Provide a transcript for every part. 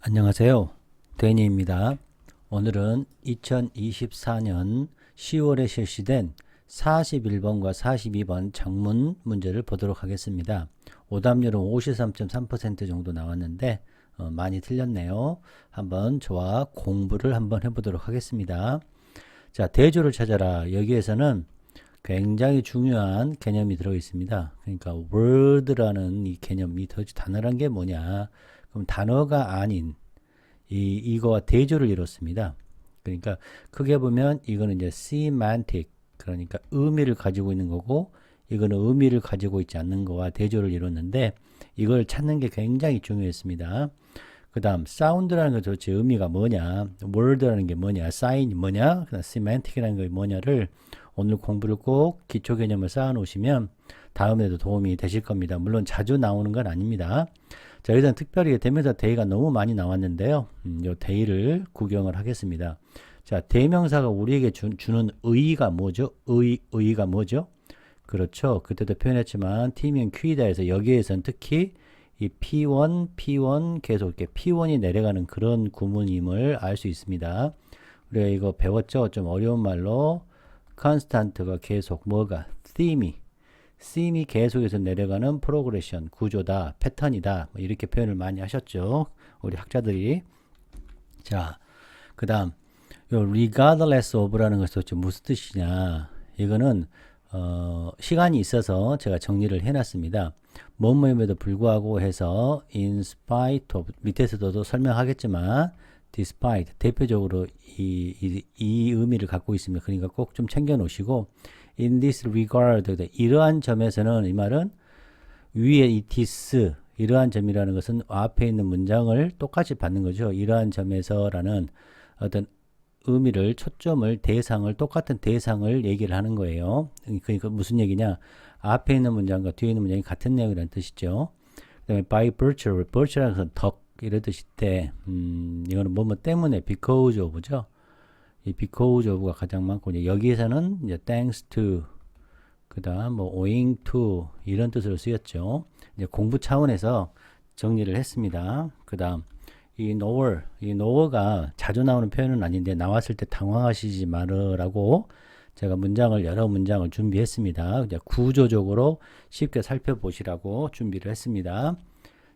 안녕하세요. 데니입니다. 오늘은 2024년 10월에 실시된 41번과 42번 작문 문제를 보도록 하겠습니다. 오답률은 53.3% 정도 나왔는데 많이 틀렸네요. 한번 저와 공부를 한번 해보도록 하겠습니다. 자, 대조를 찾아라. 여기에서는 굉장히 중요한 개념이 들어 있습니다. 그러니까 word라는 이 개념이 도대체 단어란 게 뭐냐? 그럼 단어가 아닌 이거와 대조를 이뤘습니다. 그러니까 크게 보면 이거는 이제 semantic, 그러니까 의미를 가지고 있는 거고, 이거는 의미를 가지고 있지 않는 거와 대조를 이뤘는데, 이걸 찾는 게 굉장히 중요했습니다. 그 다음 사운드라는 게 도대체 의미가 뭐냐, word라는 게 뭐냐, sign이 뭐냐, 그다음 semantic이라는 게 뭐냐를 오늘 공부를 꼭 기초 개념을 쌓아 놓으시면 다음에도 도움이 되실 겁니다. 물론 자주 나오는 건 아닙니다. 자, 일단 특별히 대명사 대의가 너무 많이 나왔는데요. 요 대의를 구경을 하겠습니다. 자, 대명사가 우리에게 주는 의의가 뭐죠? 의의가 뭐죠? 그렇죠. 그때도 표현했지만 T면 Q이다 해서 여기에선 특히 이 P1 계속 이렇게 P1이 내려가는 그런 구문임을 알 수 있습니다. 우리가 이거 배웠죠? 좀 어려운 말로 constant가 계속 뭐가 theme이 계속해서 내려가는 프로그레션, 구조다, 패턴이다, 뭐 이렇게 표현을 많이 하셨죠, 우리 학자들이. 자, 그 다음 요 regardless of라는 것이 도대체 무슨 뜻이냐. 이거는 시간이 있어서 제가 정리를 해놨습니다. 뭐뭐임에도 불구하고 해서 in spite of, 밑에서도 설명하겠지만 despite, 대표적으로 이 의미를 갖고 있습니다. 그러니까 꼭 좀 챙겨 놓으시고, in this regard, 이러한 점에서는, 이 말은 위에 이 this, 이러한 점이라는 것은 앞에 있는 문장을 똑같이 받는 거죠. 이러한 점에서라는 어떤 의미를, 초점을, 대상을, 똑같은 대상을 얘기를 하는 거예요. 그러니까 무슨 얘기냐, 앞에 있는 문장과 뒤에 있는 문장이 같은 내용이라는 뜻이죠. 그 다음에 by virtue라는 것은 덕, 이런 뜻인데, 이거는 뭐뭐 때문에, because of죠. 이 because of가 가장 많고, 이제 여기에서는 이제 thanks to, 그 다음 뭐 owing to, 이런 뜻으로 쓰였죠. 이제 공부 차원에서 정리를 했습니다. 그 다음 이 know가 자주 나오는 표현은 아닌데, 나왔을 때 당황하시지 말으라고 제가 여러 문장을 준비했습니다. 이제 구조적으로 쉽게 살펴보시라고 준비를 했습니다.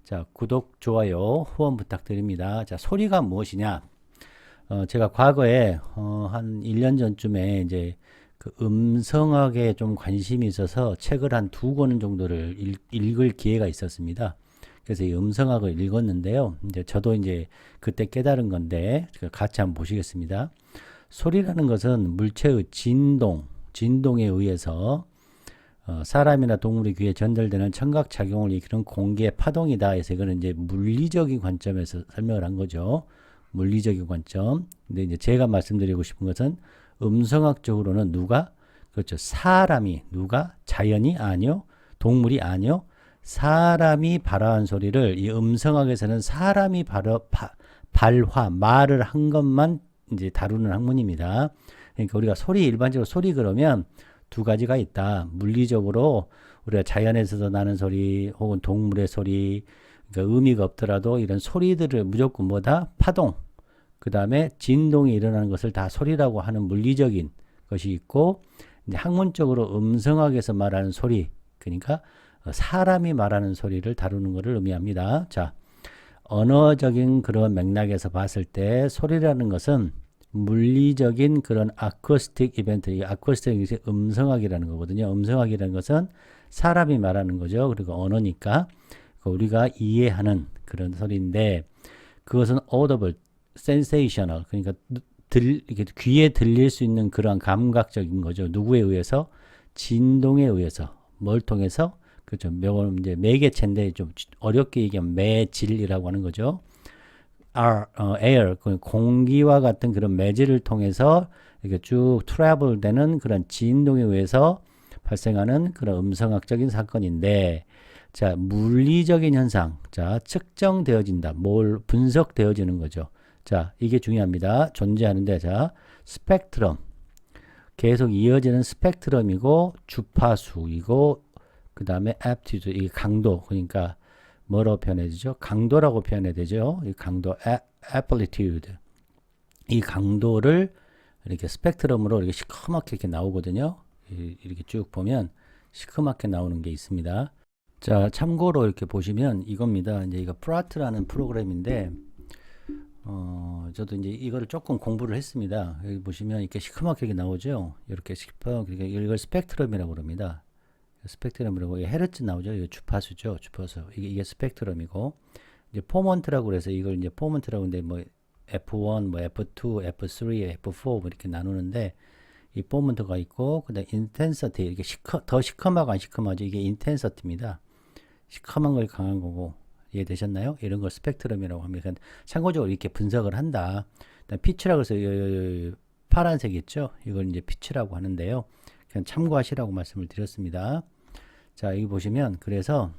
자, 구독, 좋아요, 후원 부탁드립니다. 자, 소리가 무엇이냐? 제가 과거에 한 1년 전쯤에 이제 그 음성학에 좀 관심이 있어서 책을 한 2권 정도를 읽을 기회가 있었습니다. 그래서 이 음성학을 읽었는데요. 이제 저도 이제 그때 깨달은 건데 같이 한번 보시겠습니다. 소리라는 것은 물체의 진동에 의해서 사람이나 동물의 귀에 전달되는 청각 작용을 일으키는 공기의 파동이다 해서, 이거는 이제 물리적인 관점에서 설명을 한 거죠. 물리적인 관점. 근데 이제 제가 말씀드리고 싶은 것은 음성학적으로는 그렇죠. 자연이 아니요, 동물이 아니요, 사람이 발화한 소리를 이 음성학에서는 사람이 말을 한 것만 이제 다루는 학문입니다. 그러니까 우리가 일반적으로 소리 그러면 두 가지가 있다. 물리적으로 우리가 자연에서도 나는 소리, 혹은 동물의 소리, 그러니까 의미가 없더라도 이런 소리들을 무조건 파동, 그 다음에 진동이 일어나는 것을 다 소리라고 하는 물리적인 것이 있고, 이제 학문적으로 음성학에서 말하는 소리, 그러니까 사람이 말하는 소리를 다루는 것을 의미합니다. 자, 언어적인 그런 맥락에서 봤을 때 소리라는 것은 물리적인 그런 아쿠스틱 이벤트, 이 아쿠스틱이 음성학이라는 거거든요. 음성학이라는 것은 사람이 말하는 거죠. 그리고 언어니까 우리가 이해하는 그런 소리인데, 그것은 audible, sensational, 그러니까 이렇게 귀에 들릴 수 있는 그런 감각적인 거죠. 누구에 의해서? 진동에 의해서. 뭘 통해서? 그렇죠. 이제 매개체인데 좀 어렵게 얘기하면 매질이라고 하는 거죠. air, 공기와 같은 그런 매질을 통해서 이렇게 쭉 travel 되는 그런 진동에 의해서 발생하는 그런 음성학적인 사건인데, 자, 물리적인 현상. 자, 측정되어진다. 분석되어지는 거죠. 자, 이게 중요합니다. 존재하는데, 자, 스펙트럼. 계속 이어지는 스펙트럼이고, 주파수이고, 그 다음에 aptitude, 이게 강도. 그러니까 뭐라고 표현해야 되죠? 강도라고 표현해야 되죠. 이 강도, amplitude. 이 강도를 이렇게 스펙트럼으로 이렇게 시커멓게 이렇게 나오거든요. 이렇게 쭉 보면 시커멓게 나오는 게 있습니다. 자, 참고로 이렇게 보시면 이겁니다. 이제 이거 프라트라는 프로그램인데, 저도 이제 이거를 조금 공부를 했습니다. 여기 보시면 이렇게 시커멓게 나오죠. 이렇게 시커멓게, 이걸 스펙트럼이라고 그럽니다. 스펙트럼이라고, 헤르츠 나오죠. 이거 주파수죠. 주파수. 이게 스펙트럼이고, 이제 포먼트라고 그래서 이걸 이제 포먼트라고 하는데, 뭐, F1, 뭐, F2, F3, F4, 뭐 이렇게 나누는데, 이 포먼트가 있고, 그 다음에 인텐서티, 이렇게 더 시커멓고 안 시커멓죠. 이게 인텐서티입니다. 시커먼 걸 강한 거고, 이해되셨나요? 이런 걸 스펙트럼이라고 합니다. 참고적으로 이렇게 분석을 한다. 피치라고 해서 파란색 있죠? 이걸 이제 피치라고 하는데요. 그냥 참고하시라고 말씀을 드렸습니다. 자, 여기 보시면, 그래서,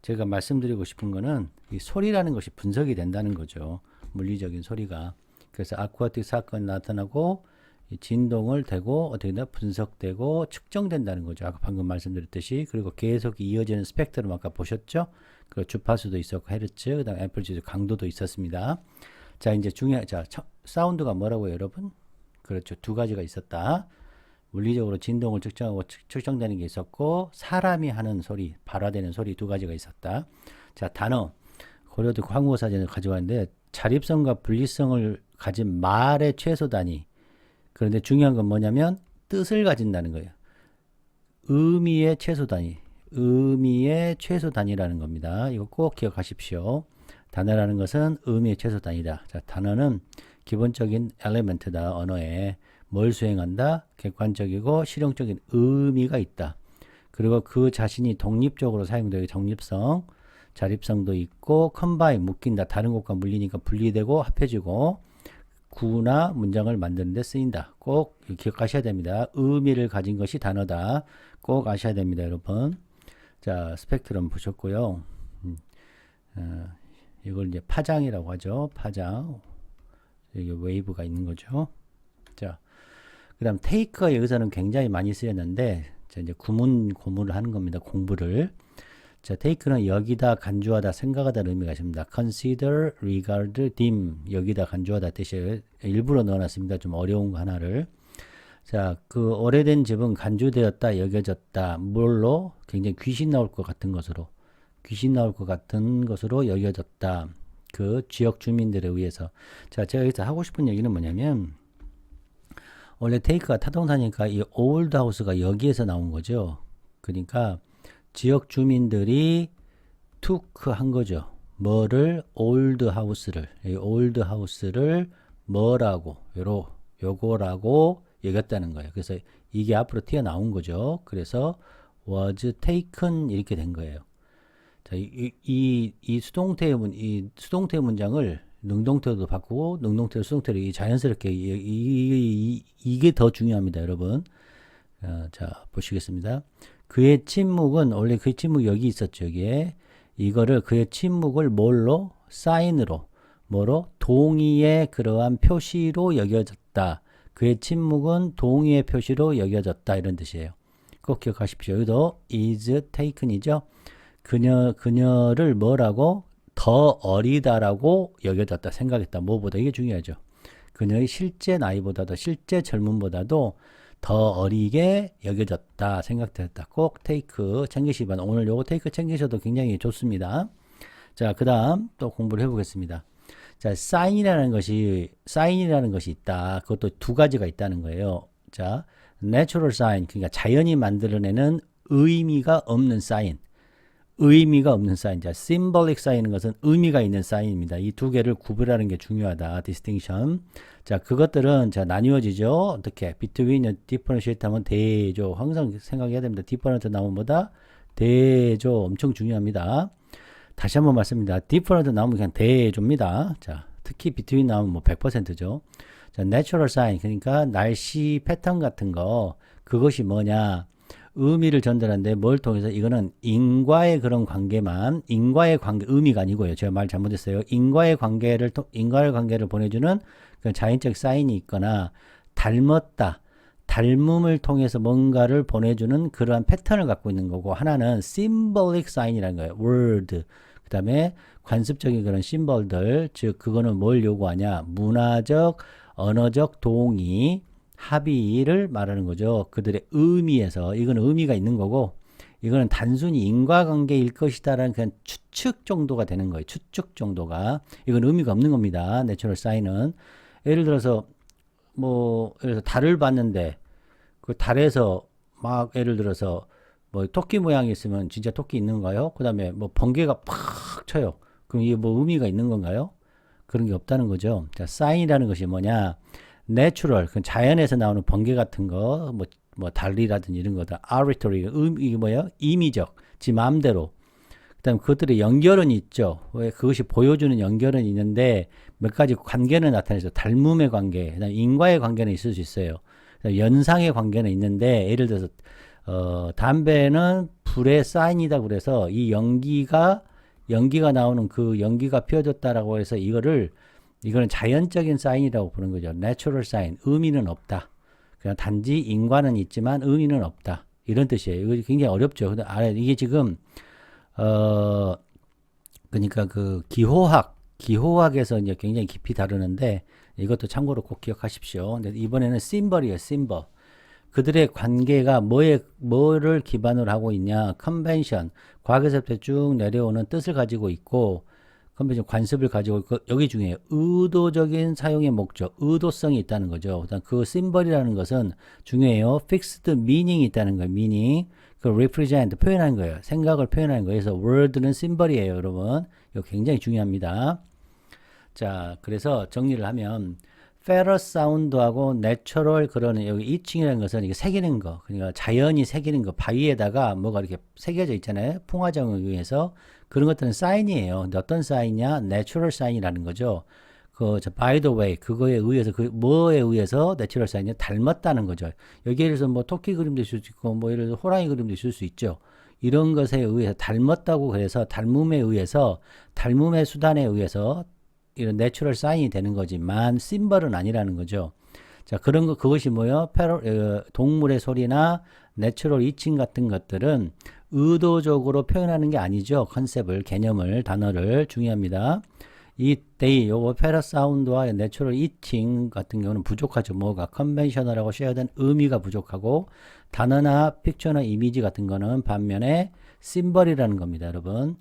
제가 말씀드리고 싶은 거는 이 소리라는 것이 분석이 된다는 거죠. 물리적인 소리가. 그래서 아쿠아틱 사건이 나타나고, 이 진동을 대고 어떻게 되나 분석되고 측정된다는 거죠. 아까 방금 말씀드렸듯이. 그리고 계속 이어지는 스펙트럼 아까 보셨죠? 그 주파수도 있었고 헤르츠, 그다음 앰플리튜드 강도도 있었습니다. 자, 이제 사운드가 뭐라고요, 여러분? 그렇죠. 두 가지가 있었다. 물리적으로 진동을 측정하고 측정되는 게 있었고, 사람이 하는 소리, 발화되는 소리 두 가지가 있었다. 자, 단어. 고려대 한국어 사전을 가져왔는데, 자립성과 분리성을 가진 말의 최소 단위. 그런데 중요한 건 뭐냐면, 뜻을 가진다는 거예요. 의미의 최소 단위. 의미의 최소 단위라는 겁니다. 이거 꼭 기억하십시오. 단어라는 것은 의미의 최소 단위다. 자, 단어는 기본적인 엘리멘트다. 언어에 뭘 수행한다? 객관적이고 실용적인 의미가 있다. 그리고 그 자신이 독립적으로 사용되기 독립성, 자립성도 있고 컴바인, 묶인다. 다른 것과 물리니까 분리되고 합해지고 구나 문장을 만드는 데 쓰인다. 꼭 기억하셔야 됩니다. 의미를 가진 것이 단어다. 꼭 아셔야 됩니다, 여러분. 자, 스펙트럼 보셨고요. 이걸 이제 파장이라고 하죠. 파장. 여기 웨이브가 있는 거죠. 자, 그 다음 테이크가 여기서는 굉장히 많이 쓰였는데, 자, 이제 고문을 하는 겁니다. 공부를. 자, take는 여기다, 간주하다, 생각하다는 의미가 있습니다. consider, regard, deem. 여기다 간주하다 뜻이에요. 일부러 넣어놨습니다. 좀 어려운 거 하나를. 자, 그 오래된 집은 간주되었다, 여겨졌다. 뭘로? 굉장히 귀신 나올 것 같은 것으로. 귀신 나올 것 같은 것으로 여겨졌다. 그 지역 주민들에 의해서. 자, 제가 여기서 하고 싶은 얘기는 뭐냐면, 원래 테이크가 타동사니까 이 올드 하우스가 여기에서 나온 거죠. 그러니까 지역 주민들이 took 한 거죠. 뭐를? 올드 하우스를. 이 올드 하우스를 뭐라고? 요거라고 여겼다는 거예요. 그래서 이게 앞으로 튀어나온 거죠. 그래서 was taken 이렇게 된 거예요. 자, 이 수동태 문장을 능동태로 바꾸고 능동태로 수동태로 자연스럽게 이게 더 중요합니다, 여러분. 자, 보시겠습니다. 그의 침묵은 원래 그의 침묵이 여기 있었죠. 여기에 이거를 그의 침묵을 뭘로? 사인으로 뭐로? 동의의 그러한 표시로 여겨졌다. 그의 침묵은 동의의 표시로 여겨졌다. 이런 뜻이에요. 꼭 기억하십시오. 여기도 is taken이죠. 그녀를 뭐라고? 더 어리다라고 여겨졌다. 생각했다. 뭐보다 이게 중요하죠. 그녀의 실제 나이보다도 실제 젊음보다도 더 어리게 여겨졌다. 생각됐다. 꼭 테이크 챙기시기 바랍니다. 오늘 요거 테이크 챙기셔도 굉장히 좋습니다. 자, 그 다음 또 공부를 해보겠습니다. 자, 사인이라는 것이 있다. 그것도 두 가지가 있다는 거예요. 자, natural sign, 그러니까 자연이 만들어내는 의미가 없는 사인. 의미가 없는 사인. 자, symbolic 사인은 것은 의미가 있는 사인입니다. 이 두 개를 구별하는 게 중요하다. distinction. 자, 그것들은 자 나뉘어지죠. 어떻게? between, differentiate 하면 대조. 항상 생각해야 됩니다. different 나오면 뭐다? 대조. 엄청 중요합니다. 다시 한번 말씀드립니다. different 나오면 그냥 대조입니다. 자, 특히 between 나오면 뭐 100%죠. 자, natural sign. 그러니까 날씨 패턴 같은 거. 그것이 뭐냐? 의미를 전달하는데 뭘 통해서 이거는 인과의 그런 관계만 인과의 관계 의미가 아니고요. 제가 말 잘못했어요. 인과의 관계를 보내주는 그 자연적 사인이 있거나 닮았다. 닮음을 통해서 뭔가를 보내주는 그러한 패턴을 갖고 있는 거고, 하나는 symbolic sign이라는 거예요. word. 그 다음에 관습적인 그런 심벌들, 즉 그거는 뭘 요구하냐? 문화적, 언어적 동의, 합의를 말하는 거죠. 그들의 의미에서. 이거는 의미가 있는 거고, 이거는 단순히 인과관계일 것이다라는 그냥 추측 정도가 되는 거예요. 추측 정도가. 이건 의미가 없는 겁니다. 내추럴 사인은. 예를 들어서 예를 들어서 달을 봤는데 그 달에서 막 예를 들어서 뭐 토끼 모양이 있으면 진짜 토끼 있는 건가요? 그 다음에 뭐 번개가 팍 쳐요. 그럼 이게 뭐 의미가 있는 건가요? 그런 게 없다는 거죠. 자, 사인이라는 것이 뭐냐? 내추럴, 그 자연에서 나오는 번개 같은 거, 뭐 달이라든지 이런 거다. arbitrary, 이게 뭐예요? 임의적, 지 마음대로. 그다음 그것들의 연결은 있죠. 왜 그것이 보여주는 연결은 있는데 몇 가지 관계는 나타내죠. 닮음의 관계, 그다음 인과의 관계는 있을 수 있어요. 연상의 관계는 있는데 예를 들어서 담배는 불의 사인이다 그래서 이 연기가 나오는 그 연기가 피어졌다라고 해서 이거는 자연적인 사인이라고 보는 거죠. 내추럴 사인, 의미는 없다. 그냥 단지 인과는 있지만 의미는 없다. 이런 뜻이에요. 이거 굉장히 어렵죠. 근데 이게 지금 그러니까 그 기호학에서 이제 굉장히 깊이 다루는데 이것도 참고로 꼭 기억하십시오. 근데 이번에는 심벌이에요, 심벌. 그들의 관계가 뭐를 기반으로 하고 있냐? 컨벤션, 과거에서부터 쭉 내려오는 뜻을 가지고 있고, 컨벤션 관습을 가지고 있고, 여기 중에 의도적인 사용의 목적, 의도성이 있다는 거죠. 그다음 그 심벌이라는 것은 중요해요. fixed meaning이 있다는 거예요. meaning. 그 represent, 표현하는 거예요. 생각을 표현하는 거예요. 그래서 word는 심벌이에요, 여러분. 이거 굉장히 중요합니다. 자, 그래서 정리를 하면 페러 사운드하고 내추럴 그런 여기 이칭이라는 것은 이게 새기는 거, 그러니까 자연이 새기는 거, 바위에다가 뭐가 이렇게 새겨져 있잖아요. 풍화정에 의해서 그런 것들은 사인이에요. 근데 어떤 사인이냐? 내추럴 사인이라는 거죠. by the way, 그거에 의해서, 뭐에 의해서 내추럴 사인이 닮았다는 거죠. 여기에 대해서 뭐 토끼 그림도 있을 수 있고, 뭐 예를 들어서 호랑이 그림도 있을 수 있죠. 이런 것에 의해서 닮았다고 그래서 닮음에 의해서, 닮음의 수단에 의해서 이런 내추럴 사인이 되는 거지만 심벌은 아니라는 거죠. 자, 그것이 뭐예요? 동물의 소리나 내추럴 이칭 같은 것들은 의도적으로 표현하는 게 아니죠. 컨셉을, 개념을, 단어를 중요합니다. 요거 페러 사운드와 내추럴 이칭 같은 경우는 부족하죠. 뭐가 컨벤셔널하고 쉐어된 의미가 부족하고 단어나 픽처나 이미지 같은 거는 반면에 심벌이라는 겁니다, 여러분.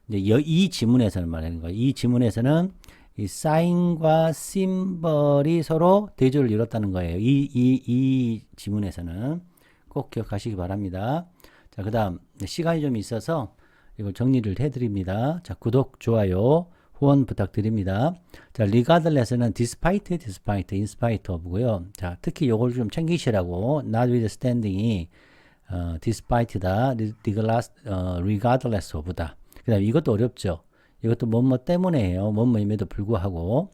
이제 이 지문에서는 말하는 거예요. 이 지문에서는 이 사인과 심벌이 서로 대조를 이뤘다는 거예요. 이 지문에서는 꼭 기억하시기 바랍니다. 자, 그 다음 시간이 좀 있어서 이걸 정리를 해드립니다. 자, 구독, 좋아요, 후원 부탁드립니다. 자, regardless는 despite, in spite of고요. 자, 특히 요걸 좀 챙기시라고 notwithstanding이 despite다, regardless of다. 그 다음에 이것도 어렵죠. 이것도 뭐뭐 때문에예요. 뭐뭐임에도 불구하고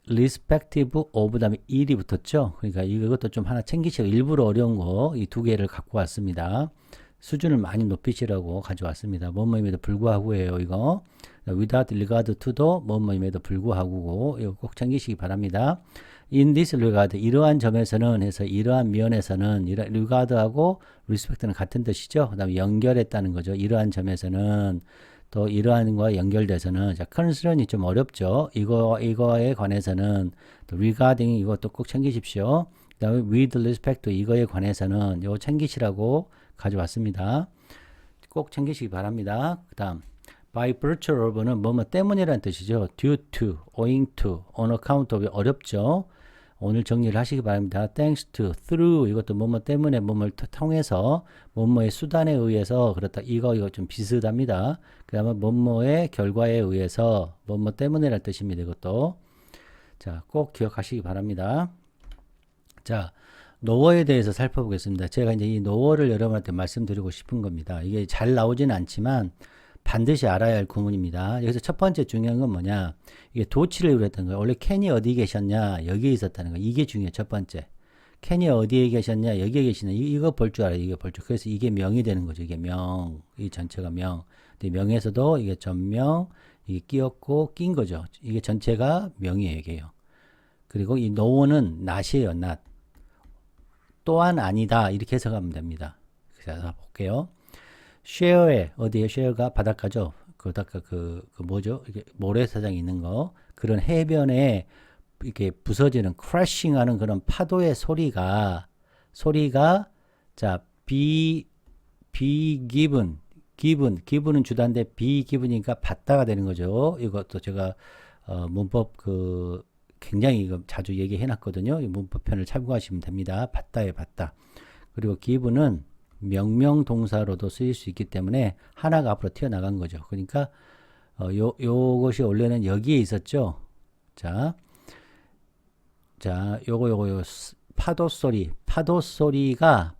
respective of 다음에 일이 붙었죠. 그러니까 이것도 좀 하나 챙기시고 일부러 어려운 거 이 두 개를 갖고 왔습니다. 수준을 많이 높이시라고 가져왔습니다. 뭐뭐임에도 불구하고예요. 이거 without regard to도 뭐뭐임에도 불구하고고 이거 꼭 챙기시기 바랍니다. in this regard 이러한 점에서는 해서 이러한 면에서는 regard하고 respect는 같은 뜻이죠. 그 다음에 연결했다는 거죠. 이러한 점에서는 또 이러한과 연결돼서는 자, concern이 좀 어렵죠. 이거에 관해서는 또 regarding 이것도 꼭 챙기십시오. 그다음에 with respect to 이거에 관해서는 이거 챙기시라고 가져왔습니다. 꼭 챙기시기 바랍니다. 그다음 by virtue of는 뭐뭐 때문이라는 뜻이죠. due to, owing to, on account of 어렵죠. 오늘 정리를 하시기 바랍니다. thanks to, through 이것도 뭐뭐 때문에 뭐뭐를 통해서 뭐뭐의 수단에 의해서 그렇다. 이거 좀 비슷합니다. 그 다음에 뭐뭐의 결과에 의해서 뭐뭐 때문에라는 뜻입니다. 이것도 자, 꼭 기억하시기 바랍니다. 자, 노어에 대해서 살펴보겠습니다. 제가 이제 이 노어를 여러분한테 말씀드리고 싶은 겁니다. 이게 잘 나오지는 않지만 반드시 알아야 할 구문입니다. 여기서 첫 번째 중요한 건 뭐냐? 이게 도치를 이루었던 거예요. 원래 캔이 어디 계셨냐? 여기에 있었다는 거. 이게 중요해요. 첫 번째. 캔이 어디에 계셨냐? 여기에 계시냐? 이거 볼 줄 알아요. 이게 볼 줄. 그래서 이게 명이 되는 거죠. 이게 명. 이 전체가 명. 근데 명에서도 이게 전명, 이게 끼었고 낀 거죠. 이게 전체가 명이에요. 이게요. 그리고 이 노어는 낫이에요. 낫. 또한 아니다. 이렇게 해석하면 됩니다. 자, 볼게요. share에 어디에 share가 바닷가죠. 그 바닷가 그 뭐죠? 이게 모래사장이 있는 거. 그런 해변에 이렇게 부서지는 crashing하는 그런 파도의 소리가 자 be given은 주다인데 be given이니까 받다가 되는 거죠. 이것도 제가 문법 굉장히 이거 자주 얘기해 놨거든요. 이 문법편을 참고하시면 됩니다. 받다에 받다. 그리고 given은 명명 동사로도 쓰일 수 있기 때문에 하나가 앞으로 튀어나간 거죠. 그러니까 요것이 원래는 여기에 있었죠. 자, 요거 파도소리가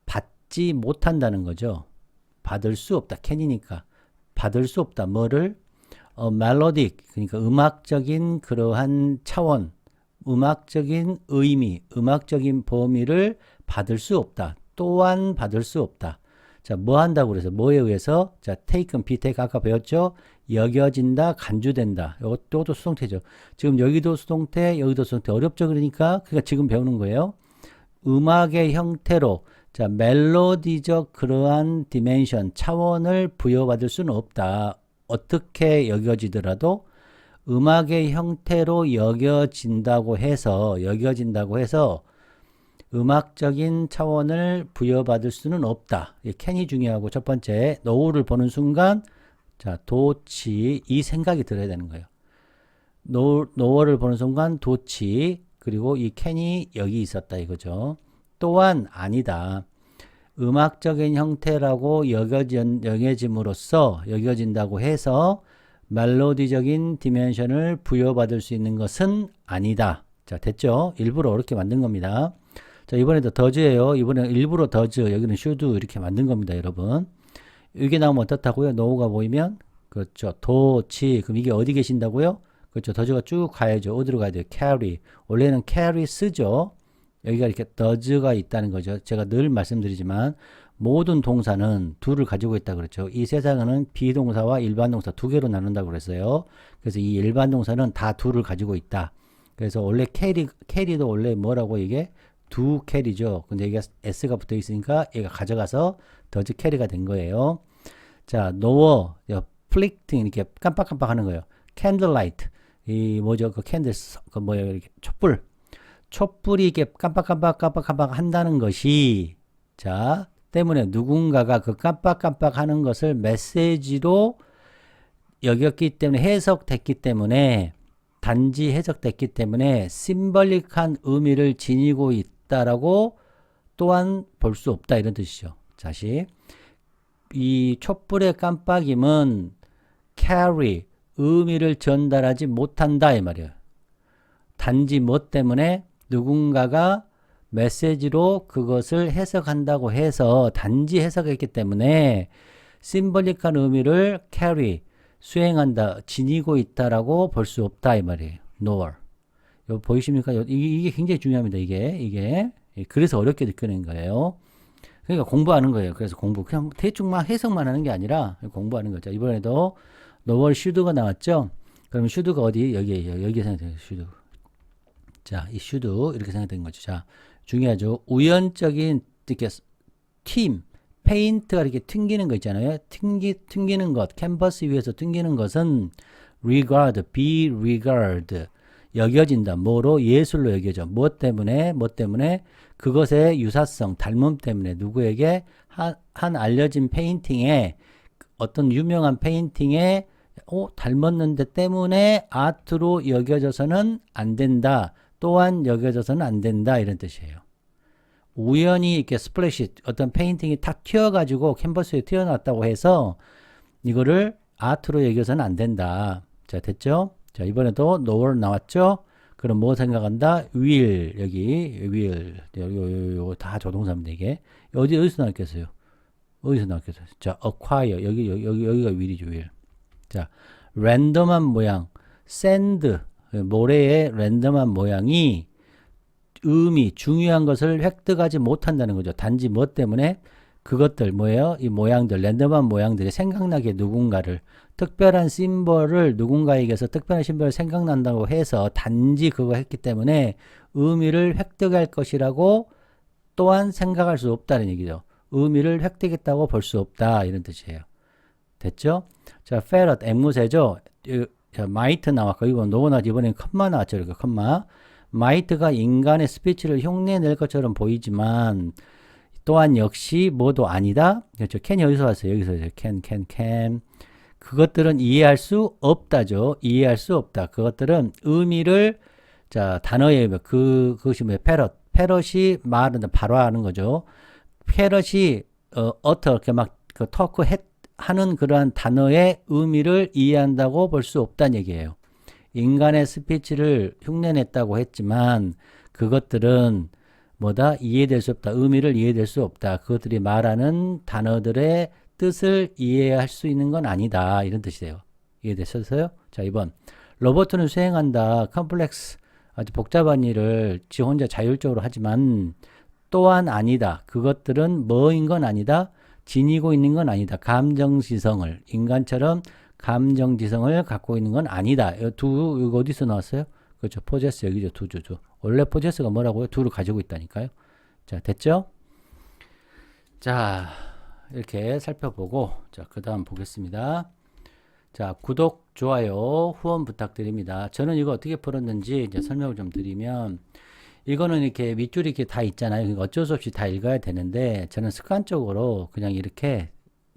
받지 못한다는 거죠. 받을 수 없다. 캔이니까 받을 수 없다. 뭐를? 멜로딕, 그러니까 음악적인 그러한 차원, 음악적인 의미, 음악적인 범위를 받을 수 없다. 또한 받을 수 없다. 자, 뭐 한다고 그래서 뭐에 의해서? 자, taken, be take 아까 배웠죠? 여겨진다, 간주된다. 이것도 수동태죠. 지금 여기도 수동태, 여기도 수동태. 어렵죠? 그러니까 지금 배우는 거예요. 음악의 형태로 자, 멜로디적 그러한 디멘션, 차원을 부여받을 수는 없다. 어떻게 여겨지더라도 음악의 형태로 여겨진다고 해서 음악적인 차원을 부여받을 수는 없다. 캔이 중요하고 첫 번째 노우를 보는 순간 자 도치 이 생각이 들어야 되는 거예요. 노어를 보는 순간 도치 그리고 이 캔이 여기 있었다 이거죠. 또한 아니다. 음악적인 형태라고 여겨진다고 해서 멜로디적인 디멘션을 부여받을 수 있는 것은 아니다. 자, 됐죠? 일부러 어렵게 만든 겁니다. 자, 이번에도 더즈예요. 이번에 일부러 더즈, 여기는 should 이렇게 만든 겁니다, 여러분. 이게 나오면 어떻다고요? no가 보이면 그렇죠. 도치. 그럼 이게 어디 계신다고요? 그렇죠. 더즈가 쭉 가야죠. 어디로 가야 돼요? carry. 원래는 carry 쓰죠. 여기가 이렇게 does가 있다는 거죠. 제가 늘 말씀드리지만 모든 동사는 둘을 가지고 있다 그랬죠. 이 세상에는 비동사와 일반 동사 두 개로 나눈다고 그랬어요. 그래서 이 일반 동사는 다 둘을 가지고 있다. 그래서 원래 캐리도 원래 뭐라고 이게 두 캐리죠. 근데 이게 s가 붙어 있으니까 얘가 가져가서 does 캐리가 된 거예요. 자, 노어, 플릭팅 이렇게 깜빡깜빡 하는 거예요. candlelight 이 뭐죠? 그 캔들 그 뭐예요? 이렇게 촛불이 이렇게 깜빡깜빡 한다는 것이 자 때문에 누군가가 그 깜빡깜빡 하는 것을 메시지로 여겼기 때문에 해석됐기 때문에 단지 해석됐기 때문에 심벌릭한 의미를 지니고 있다라고 또한 볼 수 없다 이런 뜻이죠. 다시 이 촛불의 깜빡임은 carry 의미를 전달하지 못한다 이 말이에요. 단지 뭐 때문에 누군가가 메시지로 그것을 해석한다고 해서 단지 해석했기 때문에 심벌릭한 의미를 carry 수행한다, 지니고 있다라고 볼 수 없다 이 말이에요. nor. 요 보이십니까? 이게 굉장히 중요합니다. 이게 그래서 어렵게 느껴낸 거예요. 그러니까 공부하는 거예요. 그래서 그냥 대충 막 해석만 하는 게 아니라 공부하는 거죠. 이번에도 nor should가 나왔죠. 그러면 should가 어디? 여기에 생각돼요. should. 자, 이 should 이렇게 생각된 거죠. 자, 중요하죠. 우연적인 이렇게 페인트가 이렇게 튕기는 거 있잖아요. 튕기는 것, 캔버스 위에서 튕기는 것은 be regard 여겨진다. 뭐로? 예술로 여겨져. 뭐 때문에? 그것의 유사성, 닮음 때문에 누구에게 한 알려진 페인팅에 어떤 유명한 페인팅에 닮았는데 때문에 아트로 여겨져서는 안 된다. 또한 여겨져서는 안 된다. 이런 뜻이에요. 우연히 이렇게 스플래시 어떤 페인팅이 탁 튀어가지고 캔버스에 튀어나왔다고 해서 이거를 아트로 여겨서는 안 된다. 자, 됐죠? 자, 이번에도 nor 나왔죠? 그럼 뭐 생각한다? will 여기 will 요거 다 조동사입니다. 이게 어디서 나왔겠어요? 어디서 나왔겠어요? 자, acquire 여기가 will이죠. will. 자, 랜덤한 모양 sand 모래의 랜덤한 모양이 중요한 것을 획득하지 못한다는 거죠. 단지 뭐 때문에? 그것들 뭐예요? 이 모양들, 랜덤한 모양들이 생각나게 누군가를 특별한 심벌을 누군가에게서 특별한 심벌을 생각난다고 해서 단지 그거 했기 때문에 의미를 획득할 것이라고 또한 생각할 수 없다는 얘기죠. 의미를 획득했다고 볼 수 없다 이런 뜻이에요. 됐죠? 자, ferret 앵무새죠. 자, might 나왔고 이거 노나 이번엔 컴마 나왔죠. 이렇게 컴마. might가 인간의 스피치를 흉내낼 것처럼 보이지만 또한 역시 뭐도 아니다. 그렇죠. can이 어디서 왔어요? 여기서 can. 그것들은 이해할 수 없다죠. 이해할 수 없다. 그것들은 의미를 자 단어의 그것이 뭐예요? 패럿이 말은 발화하는 거죠. 패럿이 어떻게 막 그 토크 하는 그러한 단어의 의미를 이해한다고 볼 수 없다는 얘기예요. 인간의 스피치를 흉내냈다고 했지만 그것들은 뭐다? 이해될 수 없다. 의미를 이해될 수 없다. 그것들이 말하는 단어들의 뜻을 이해할 수 있는 건 아니다. 이런 뜻이에요. 이해되셨어요? 자, 2번. 로봇은 수행한다. 컴플렉스 아주 복잡한 일을 지 혼자 자율적으로 하지만 또한 아니다. 그것들은 뭐인 건 아니다. 지니고 있는 건 아니다. 감정지성을 인간처럼 감정지성을 갖고 있는 건 아니다. 이거 어디서 나왔어요? 그렇죠. 포제스 여기죠. 두죠. 원래 포제스가 뭐라고요? 두를 가지고 있다니까요. 자, 됐죠? 자, 이렇게 살펴보고 자, 그 다음 보겠습니다. 자, 구독, 좋아요, 후원 부탁드립니다. 저는 이거 어떻게 풀었는지 이제 설명을 좀 드리면 이거는 이렇게 밑줄이 이렇게 다 있잖아요. 그러니까 어쩔 수 없이 다 읽어야 되는데 저는 습관적으로 그냥 이렇게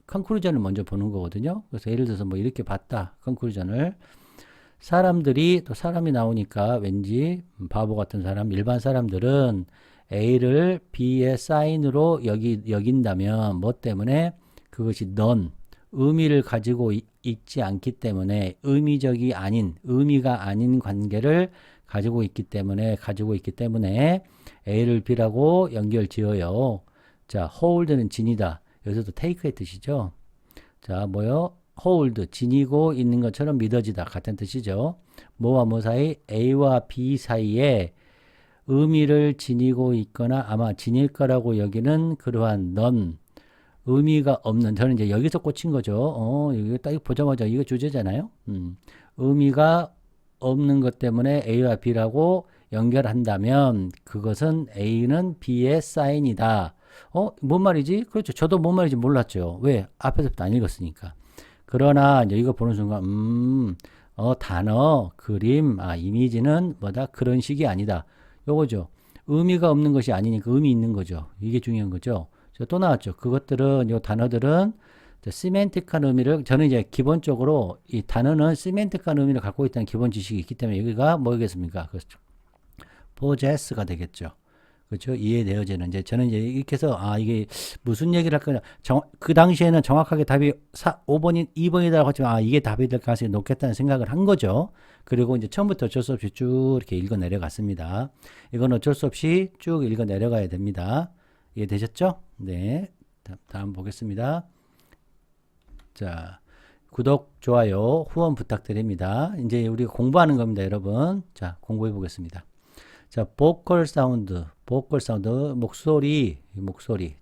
컨클루전을 먼저 보는 거거든요. 그래서 예를 들어서 뭐 이렇게 봤다. 컨클루전을 사람들이 또 사람이 나오니까 왠지 바보 같은 사람, 일반 사람들은 A를 B의 사인으로 여긴다면 뭐 때문에 그것이 넌 의미를 가지고 있지 않기 때문에 의미적이 아닌 의미가 아닌 관계를 가지고 있기 때문에 A를 B라고 연결 지어요. 자, hold는 진이다. 여기서도 take의 뜻이죠. 자, 뭐요? hold, 지니고 있는 것처럼 믿어지다. 같은 뜻이죠. 뭐와 뭐 사이? A와 B 사이에 의미를 지니고 있거나 아마 지닐 거라고 여기는 그러한 넌 의미가 없는 저는 이제 여기서 꽂힌 거죠. 여기 딱 보자마자 이거 주제잖아요. 의미가 없는 것 때문에 A와 B라고 연결한다면 그것은 A는 B의 사인이다. 뭔 말이지? 그렇죠. 저도 뭔 말인지 몰랐죠. 왜? 앞에서부터 안 읽었으니까. 그러나 이제 이거 보는 순간 단어, 그림, 이미지는 뭐다? 그런 식이 아니다. 요거죠. 의미가 없는 것이 아니니까 의미 있는 거죠. 이게 중요한 거죠. 또 나왔죠. 그것들은 요 단어들은 시멘틱한 의미를 저는 이제 기본적으로 이 단어는 시멘틱한 의미를 갖고 있다는 기본 지식이 있기 때문에 여기가 뭐겠습니까? 그렇죠. possess가 되겠죠. 그렇죠. 이해되어지는 이제 저는 이제 이렇게 해서 이게 무슨 얘기를 할 거냐. 그 당시에는 정확하게 답이 5번이 2번이라고 했지만 이게 답이 될 가능성이 높겠다는 생각을 한 거죠. 그리고 이제 처음부터 어쩔 수 없이 쭉 이렇게 읽어 내려갔습니다. 이건 어쩔 수 없이 쭉 읽어 내려가야 됩니다. 이해되셨죠? 네. 다음 보겠습니다. 자, 구독, 좋아요, 후원 부탁드립니다. 이제 우리가 공부하는 겁니다, 여러분. 자, 공부해 보겠습니다. 자, 보컬 사운드, 목소리.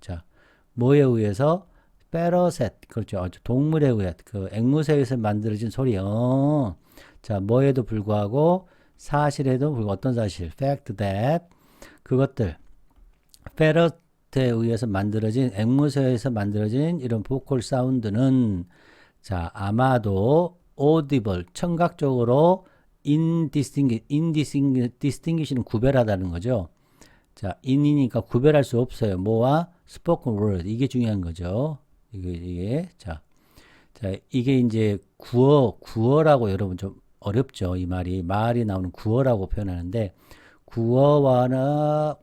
자, 뭐에 의해서? 페러셋, 그렇죠. 동물에 의해, 그 앵무새에서 만들어진 소리. 자, 뭐에도 불구하고, 사실에도 불구하고, 어떤 사실? fact that, 그것들, 페럿에 의해서 만들어진, 앵무새에서 만들어진 이런 보컬 사운드는, 자, 아마도 audible, 청각적으로 indistinguish는 구별하다는 거죠. 자, in이니까 구별할 수 없어요. 뭐와? spoken word. 이게 중요한 거죠. 이게. 자, 이게 이제 구어라고 여러분 좀 어렵죠. 이 말이 나오는 구어라고 표현하는데, 구어와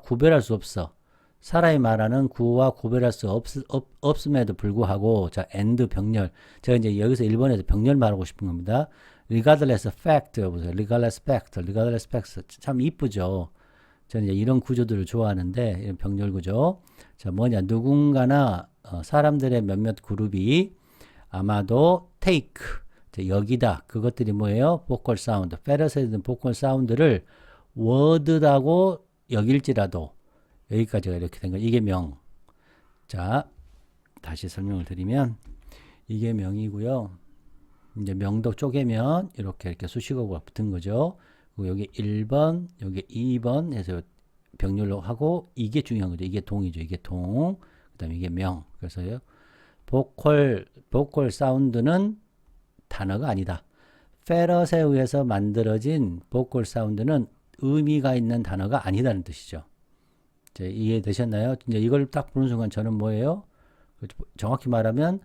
구별할 수 없어. 사람이 말하는 구어와 구별할 수 없음에도 불구하고, 자, and 병렬. 제가 이제 여기서 1번에서 병렬 말하고 싶은 겁니다. regardless fact, 보세요. regardless fact. 참 이쁘죠. 저는 이제 이런 구조들을 좋아하는데, 이런 병렬 구조. 자, 뭐냐. 누군가나, 사람들의 몇몇 그룹이 아마도 take, 자, 여기다. 그것들이 뭐예요? 보컬 사운드. 페러스에 든 보컬 사운드를 word라고 여길지라도, 여기까지가 이렇게 된 거예요. 이게 명. 자, 다시 설명을 드리면, 이게 명이고요. 이제 명도 쪼개면 이렇게 수식어가 붙은 거죠. 그리고 여기 1번, 여기 2번 해서 병렬로 하고 이게 중요한 거죠. 이게 동이죠. 이게 동. 그다음에 이게 명. 그래서요. 보컬 사운드는 단어가 아니다. 페럿에 의해서 만들어진 보컬 사운드는 의미가 있는 단어가 아니다는 뜻이죠. 이해되셨나요? 이제 이걸 딱 보는 순간 저는 뭐예요? 정확히 말하면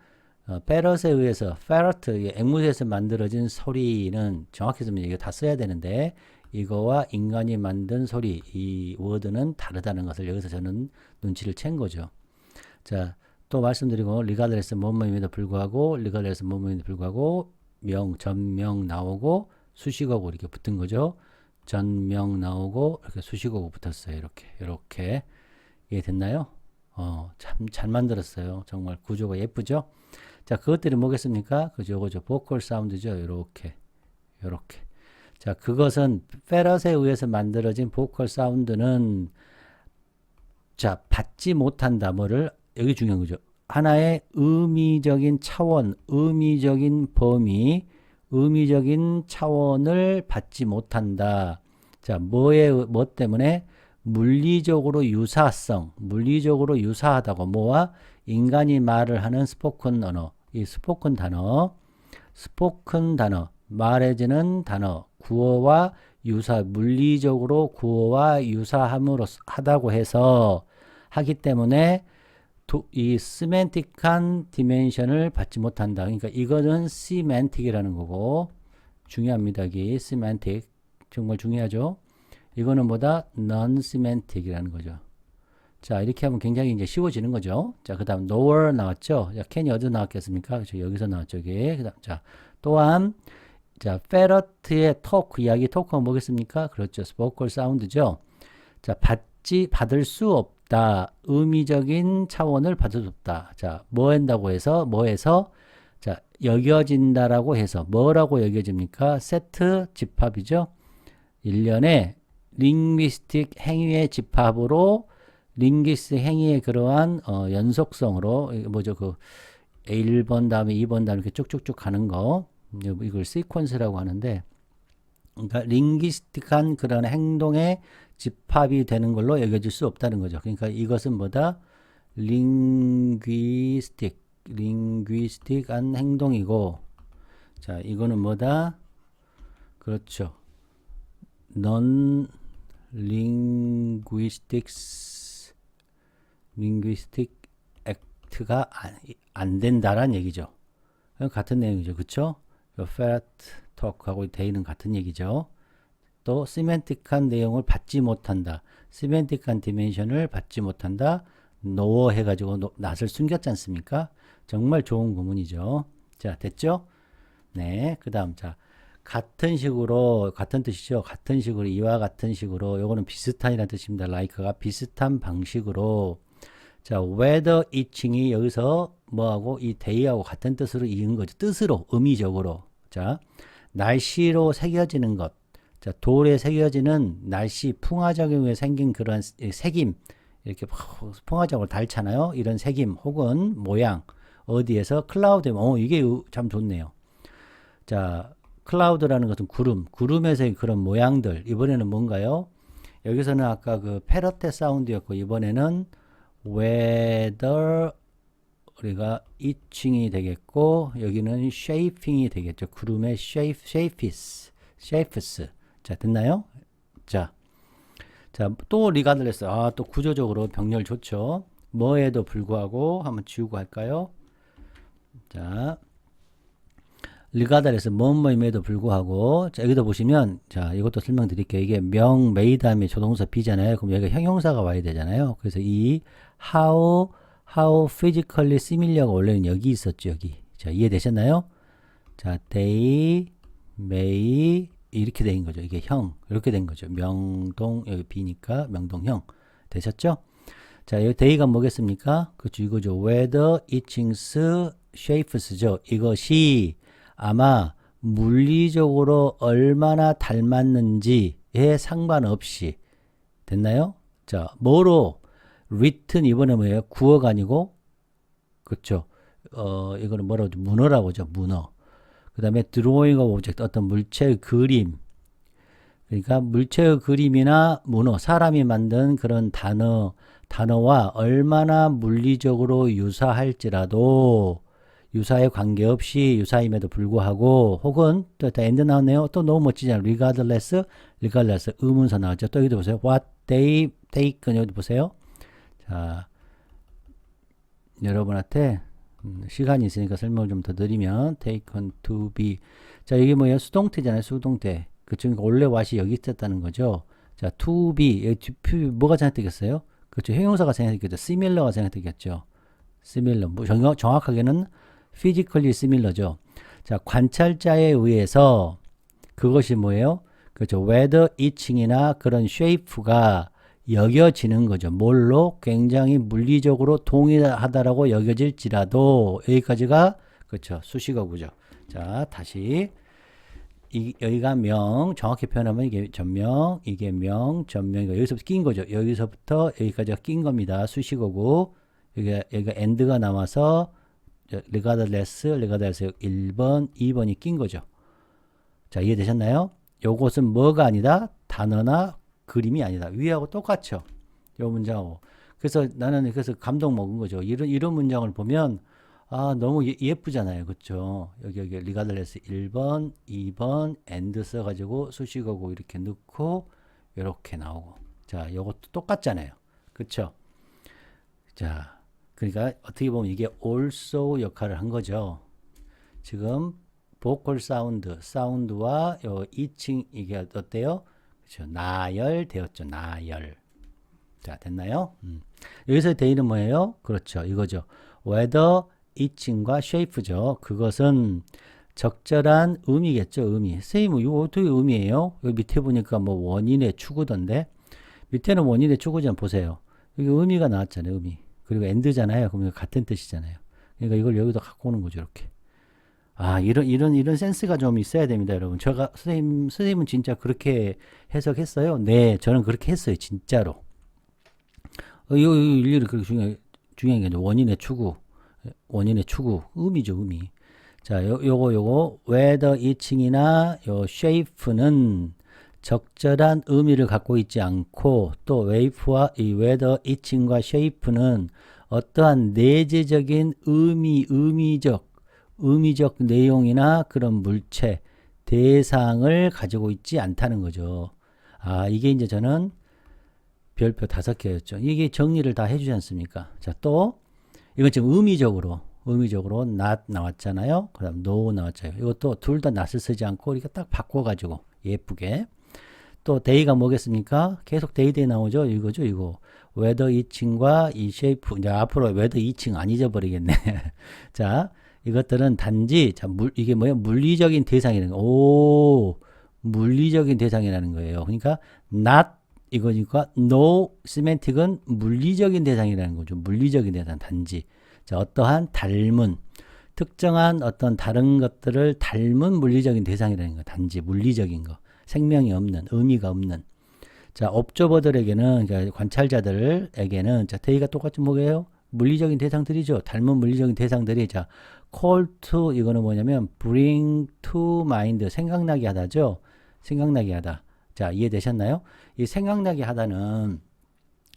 페럿에 의해서 페럿 앵무새에서 만들어진 소리는 정확히 쓰면 이거 다 써야 되는데 이거와 인간이 만든 소리 이 워드는 다르다는 것을 여기서 저는 눈치를 챈 거죠. 자, 또 말씀드리고 리가드레스 뭐뭐임에도 불구하고 리가드레스 뭐뭐임에도 불구하고 명, 전명 나오고 수식어고 이렇게 붙은 거죠. 전명 나오고 이렇게 수식어고 붙었어요. 이렇게 이해됐나요? 참 잘 만들었어요. 정말 구조가 예쁘죠? 자, 그것들이 뭐겠습니까? 그죠, 보컬 사운드죠. 이렇게. 자, 그것은 페럿에 의해서 만들어진 보컬 사운드는 자, 받지 못한다. 뭐를 여기 중요한 거죠. 하나의 의미적인 차원, 의미적인 범위, 의미적인 차원을 받지 못한다. 자, 뭐 때문에? 물리적으로 유사하다고 뭐와 인간이 말을 하는 스포큰 언어, 이 스포큰 단어, 말해지는 단어, 구어와 물리적으로 구어와 유사함으로 하다고 해서 하기 때문에 이 시멘틱한 디멘션을 받지 못한다. 그러니까 이거는 시멘틱이라는 거고 중요합니다. 여기 시멘틱 정말 중요하죠. 이거는 뭐다? non-semantic이라는 거죠. 자, 이렇게 하면 굉장히 이제 쉬워지는 거죠. 자, 그 다음 nowhere 나왔죠. 자, 캔이 어디서 나왔겠습니까? 그렇죠. 여기서 나왔죠. 이게. 그다음 자, 또한 자, 페럿의 토크가 뭐겠습니까? 그렇죠. 스포컬 사운드죠. 자, 받을 수 없다. 의미적인 차원을 받을 수 없다. 자, 뭐해서 자, 여겨진다라고 해서 뭐라고 여겨집니까? 세트 집합이죠. 일련의 링귀스틱 행위의 집합으로 링귀스틱 행위의 그러한 연속성으로 뭐죠? 그 1번 다음에 2번 다음에 이렇게 쭉쭉쭉 가는 거 이걸 시퀀스라고 하는데 그러니까 링귀스틱한 그런 행동의 집합이 되는 걸로 여겨질 수 없다는 거죠. 그러니까 이것은 뭐다? 링귀스틱한 행동이고 자, 이거는 뭐다? 그렇죠. linguistic act가 안 된다라는 얘기죠. 같은 내용이죠. 그쵸? ferret talk하고 대의는 같은 얘기죠. 또 시멘틱한 내용을 받지 못한다. 시멘틱한 디멘션을 받지 못한다. 노어 해가지고 낯을 숨겼지 않습니까? 정말 좋은 구문이죠. 자, 됐죠? 네. 그 다음, 자. 같은 뜻이죠. 같은 식으로, 이와 같은 식으로, 요거는 비슷한이라는 뜻입니다. like가 비슷한 방식으로. 자, whether eaching이 여기서 뭐하고 이 day하고 같은 뜻으로 이은 거죠. 의미적으로. 자, 날씨로 새겨지는 것. 자, 돌에 새겨지는 날씨, 풍화작용에 생긴 그런 색임. 이렇게 풍화작용을 달잖아요. 이런 색임 혹은 모양. 어디에서? 클라우드. 이게 참 좋네요. 자, 클라우드라는 것은 구름에서의 그런 모양들. 이번에는 뭔가요? 여기서는 아까 그 페럿의 사운드였고 이번에는 whether 우리가 itching이 되겠고 여기는 shaping이 되겠죠. 구름의 shapes. 자, 됐나요? 자, 또 리가드레스. 또 구조적으로 병렬 좋죠. 뭐에도 불구하고 한번 지우고 할까요? 자, 리가드레스 뭐뭐임에도 불구하고 자, 여기도 보시면 자, 이것도 설명드릴게요. 이게 made 다음에 조동사 be잖아요. 그럼 여기가 형용사가 와야 되잖아요. 그래서 이 how physically similar가 원래는 여기 있었죠. 여기. 자, 이해되셨나요? 자, they may 이렇게 된 거죠. 이게 이렇게 된 거죠. 명동 여기 be니까 명동형 되셨죠? 자, 여기 they가 뭐겠습니까? 그렇죠. 이거죠. whether itchings shapes죠. 이것이 아마 물리적으로 얼마나 닮았는지에 상관없이 됐나요? 자, 뭐로 written 이번에 뭐예요? 구어가 아니고 그렇죠. 이거는 뭐라고 하죠? 문어라고 하죠. 문어. 그 다음에 drawing of object 어떤 물체의 그림 그러니까 물체의 그림이나 문어, 사람이 만든 그런 단어와 얼마나 물리적으로 유사할지라도 유사에 관계없이 유사임에도 불구하고 혹은 또 엔드 나왔네요. 또 너무 멋지잖아요. regardless 의문사 나왔죠. 또 여기도 보세요. what they take 여기 보세요. 자, 여러분한테 시간이 있으니까 설명을 좀 더 드리면 taken to be 자 이게 뭐예요? 수동태잖아요. 수동태. 그쵸? 그러니까 원래 what이 여기 있었다는 거죠. 자 to be 여기 뭐가 생략되겠어요? 그렇죠. 형용사가 생략되겠죠. similar가 생략되겠죠. similar 뭐 정확하게는 physically similar죠. 자 관찰자에 의해서 그것이 뭐예요? 그렇죠. whether 이칭이나 그런 shape가 여겨지는 거죠. 뭘로? 굉장히 물리적으로 동일하다라고 여겨질지라도 여기까지가 그렇죠. 수식어구죠. 자 다시 여기가 명 정확히 표현하면 이게 전명 이게 명 전명이가 여기서부터 낀 거죠. 여기서부터 여기까지가 낀 겁니다. 수식어고 여기가 end가 남아서 regardless 1번 2번이 낀 거죠. 자 이해되셨나요? 요것은 뭐가 아니다? 단어나 그림이 아니다. 위하고 똑같죠. 요 문장하고. 그래서 나는 그래서 감동 먹은 거죠. 이런 문장을 보면 아 너무 예쁘잖아요. 그렇죠? 여기 regardless 1번, 2번 and 써가지고 수식어고 이렇게 넣고 이렇게 나오고. 자, 요것도 똑같잖아요. 그렇죠? 자, 그러니까 어떻게 보면 이게 also 역할을 한 거죠. 지금 보컬 사운드와 요 이칭 이게 어때요? 그렇죠. 나열되었죠. 나열. 자, 됐나요? 여기서 대의는 뭐예요? 그렇죠. 이거죠. whether 이칭과 shape죠. 그것은 적절한 의미겠죠. 의미. 선생님, 이거 어떻게 의미예요? 여기 밑에 보니까 뭐 원인의 추구던데. 밑에는 원인의 추구잖아요. 보세요. 여기 의미가 나왔잖아요. 의미. 그리고 end잖아요. 그러면 같은 뜻이잖아요. 그러니까 이걸 여기다 갖고 오는 거죠. 이렇게. 아, 이런 센스가 좀 있어야 됩니다, 여러분. 선생님은 진짜 그렇게 해석했어요? 네, 저는 그렇게 했어요, 진짜로. 이거 일일이 그렇게 중요한 게 아니라 원인의 추구, 의미죠, 의미. 자, 요거, whether 이칭이나 요 shape는 적절한 의미를 갖고 있지 않고, 또 wave와 이 whether 이칭과 shape는 어떠한 내재적인 의미적 내용이나 그런 물체, 대상을 가지고 있지 않다는 거죠. 아, 이게 이제 저는 별표 5개였죠. 이게 정리를 다 해주지 않습니까? 자, 또, 이건 지금 의미적으로 not 나왔잖아요. 그 다음 no 나왔잖아요. 이것도 둘 다 not을 쓰지 않고 이렇게 딱 바꿔가지고 예쁘게. 또 day가 뭐겠습니까? 계속 day 나오죠. 이거죠, 이거. whether 이칭과 이 shape, 이제 앞으로 whether 이칭 안 잊어버리겠네. 자, 이것들은 단지, 자, 이게 뭐예요? 물리적인 대상이라는 거. 오, 물리적인 대상이라는 거예요. 그러니까, not, 이거니까, no, semantic은 물리적인 대상이라는 거죠. 물리적인 대상, 단지. 자, 어떠한 닮은, 특정한 어떤 다른 것들을 닮은 물리적인 대상이라는 거. 단지, 물리적인 거. 생명이 없는, 의미가 없는. 자, 옵저버들에게는, 그러니까 관찰자들에게는, 자, 데이가 똑같이 뭐예요? 물리적인 대상들이죠. 닮은 물리적인 대상들이, 자, call to, 이거는 뭐냐면, bring to mind, 생각나게 하다죠. 생각나게 하다. 자, 이해되셨나요? 이 생각나게 하다는,